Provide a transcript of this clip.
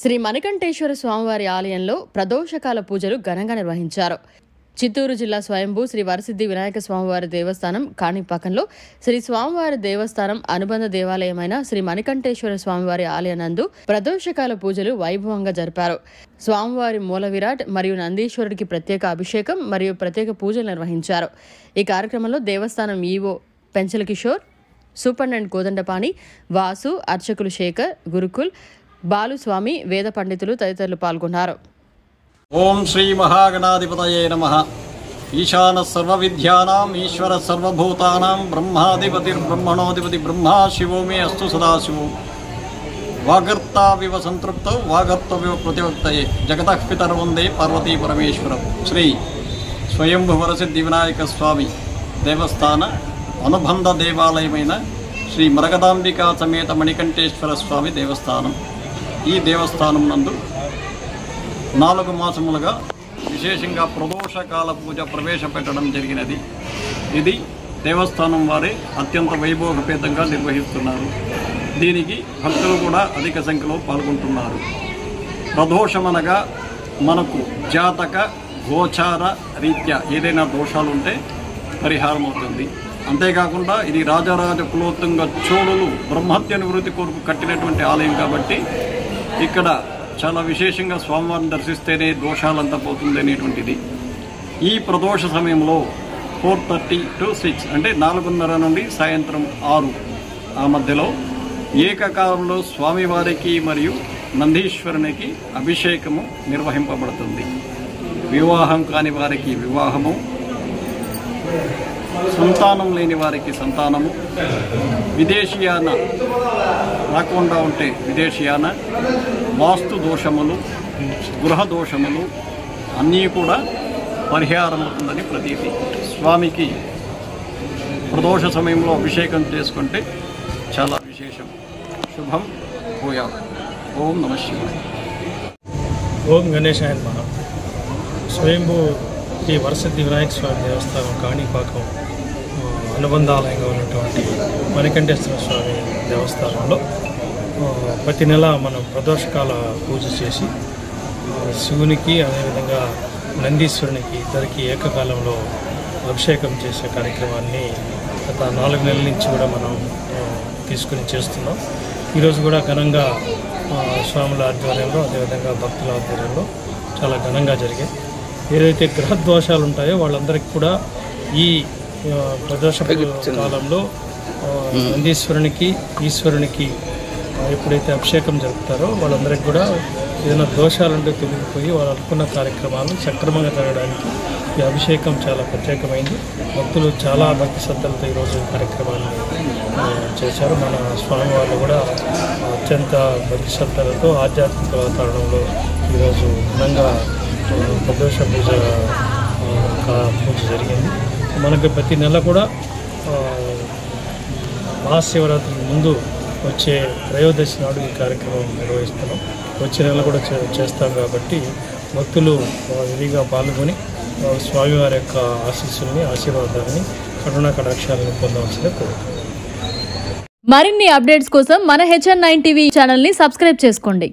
శ్రీ మణికంఠేశ్వర స్వామివారి ఆలయంలో ప్రదోషకాల పూజలు ఘనంగా నిర్వహించారు. చిత్తూరు జిల్లా స్వయంభూ శ్రీ వరసిద్ధి వినాయక స్వామివారి దేవస్థానం కాణిపాకంలో శ్రీ స్వామివారి దేవస్థానం అనుబంధ దేవాలయమైన శ్రీ మణికంఠేశ్వర స్వామివారి ఆలయనందు ప్రదోషకాల పూజలు వైభవంగా జరిపారు. స్వామివారి మూల విరాట్ మరియు నందీశ్వరుడికి ప్రత్యేక అభిషేకం మరియు ప్రత్యేక పూజలు నిర్వహించారు. ఈ కార్యక్రమంలో దేవస్థానం ఈవో పెంచల కిషోర్, సూపరింటెండెంట్ కోదండపాణి, వాసు, అర్చకులు శేఖర్, గురుకుల్, బాలుస్వామి, వేద పండితులు తదితరులు పాల్గొన్నారు. ఓం శ్రీ మహాగణాధిపతయే నమః. ఈశాన సర్వ విద్యానాం ఈశ్వర సర్వభూతానాం బ్రహ్మాధిపతిర్బ్రహ్మణోధిపతి బ్రహ్మా శివో మే అస్తు సదాశివో. వాగర్తావివ సంతృప్తో వాగర్తవివ ప్రతివక్తయే జగతః పితరౌ వందే పార్వతీ పరమేశ్వరం. శ్రీ స్వయంభూ వరసిద్ధి వినాయక స్వామి దేవస్థాన అనుబంధ దేవాలయమైన శ్రీ మరగదాంబికా సమేత మణికంఠేశ్వర స్వామి దేవస్థానం. ఈ దేవస్థానం నందు 4 మాసములుగా విశేషంగా ప్రదోషకాల పూజ ప్రవేశపెట్టడం జరిగినది. ఇది దేవస్థానం వారే అత్యంత వైభవపేతంగా నిర్వహిస్తున్నారు. దీనికి భక్తులు కూడా అధిక సంఖ్యలో పాల్గొంటున్నారు. ప్రదోషమనగా మనకు జాతక గోచార రీత్యా ఏదైనా దోషాలు ఉంటే పరిహారం అవుతుంది. అంతేకాకుండా ఇది రాజరాజ కులోత్తుంగ చోళులు బ్రహ్మహత్య నివృత్తి కొరకు కట్టినటువంటి ఆలయం కాబట్టి ఇక్కడ చాలా విశేషంగా స్వామివారిని దర్శిస్తేనే దోషాలంతా పోతుంది అనేటువంటిది. ఈ ప్రదోష సమయంలో 4:30 to 6 అంటే 4:30 నుండి సాయంత్రం 6 ఆ మధ్యలో ఏకకాలంలో స్వామివారికి మరియు నందీశ్వరునికి అభిషేకము నిర్వహింపబడుతుంది. వివాహం కాని వారికి వివాహము, సంతానం లేని వారికి సంతానము, విదేశీయాన రాకుండా ఉంటే విదేశీయాన, వాస్తు దోషములు, గృహ దోషములు అన్నీ కూడా పరిహారం అవుతుందని ప్రతీతి. స్వామికి ప్రదోష సమయంలో అభిషేకం చేసుకుంటే చాలా విశేషం. శుభం భూయాత్. ఓం నమః శివాయ. ఓం గణేశాయ నమః. స్వయంభూ శ్రీ వరసిద్ధి వినాయక స్వామి దేవస్థానం కాణిపాకం అనుబంధాలయంగా ఉన్నటువంటి మణికంఠేశ్వర స్వామి దేవస్థానంలో ప్రతి నెల మనం ప్రదోషకాల పూజ చేసి శివునికి అదేవిధంగా నందీశ్వరునికి ఇద్దరికి ఏకకాలంలో అభిషేకం చేసే కార్యక్రమాన్ని గత 4 నెలల నుంచి కూడా మనం తీసుకుని చేస్తున్నాం. ఈరోజు కూడా ఘనంగా స్వాముల ఆధ్వర్యంలో అదేవిధంగా భక్తుల ఆధ్వర్యంలో చాలా ఘనంగా జరిగాయి. ఏదైతే గ్రహ దోషాలు ఉంటాయో వాళ్ళందరికీ కూడా ఈ ప్రదోష కాలంలో నందీశ్వరునికి ఈశ్వరునికి ఎప్పుడైతే అభిషేకం జరుపుతారో వాళ్ళందరికీ కూడా ఏదైనా దోషాలుంటే తొలగిపోయి వాళ్ళు అనుకున్న కార్యక్రమాలు సక్రమంగా జరగడానికి ఈ అభిషేకం చాలా ప్రత్యేకమైంది. భక్తులు చాలా భక్తి శ్రద్ధలతో ఈరోజు కార్యక్రమాన్ని చేశారు. మన స్వామివారు కూడా అత్యంత భక్తి శ్రద్ధలతో ఆధ్యాత్మిక వాతావరణంలో ఈరోజు ఘనంగా ప్రదోష పూజ జరిగింది. మనకి ప్రతి నెల కూడా మహాశివరాత్రికి ముందు వచ్చే త్రయోదశి నాడు ఈ కార్యక్రమం నిర్వహిస్తున్నాం. వచ్చే నెల కూడా చేస్తాం కాబట్టి భక్తులు విధిగా పాల్గొని స్వామివారి యొక్క ఆశీస్సుల్ని, ఆశీర్వాదాలని, కరుణా కటాక్షాలను పొందవలసిన కోరుతున్నాం. మరిన్ని అప్డేట్స్ కోసం మన HN9 TV ఛానల్ని సబ్స్క్రైబ్ చేసుకోండి.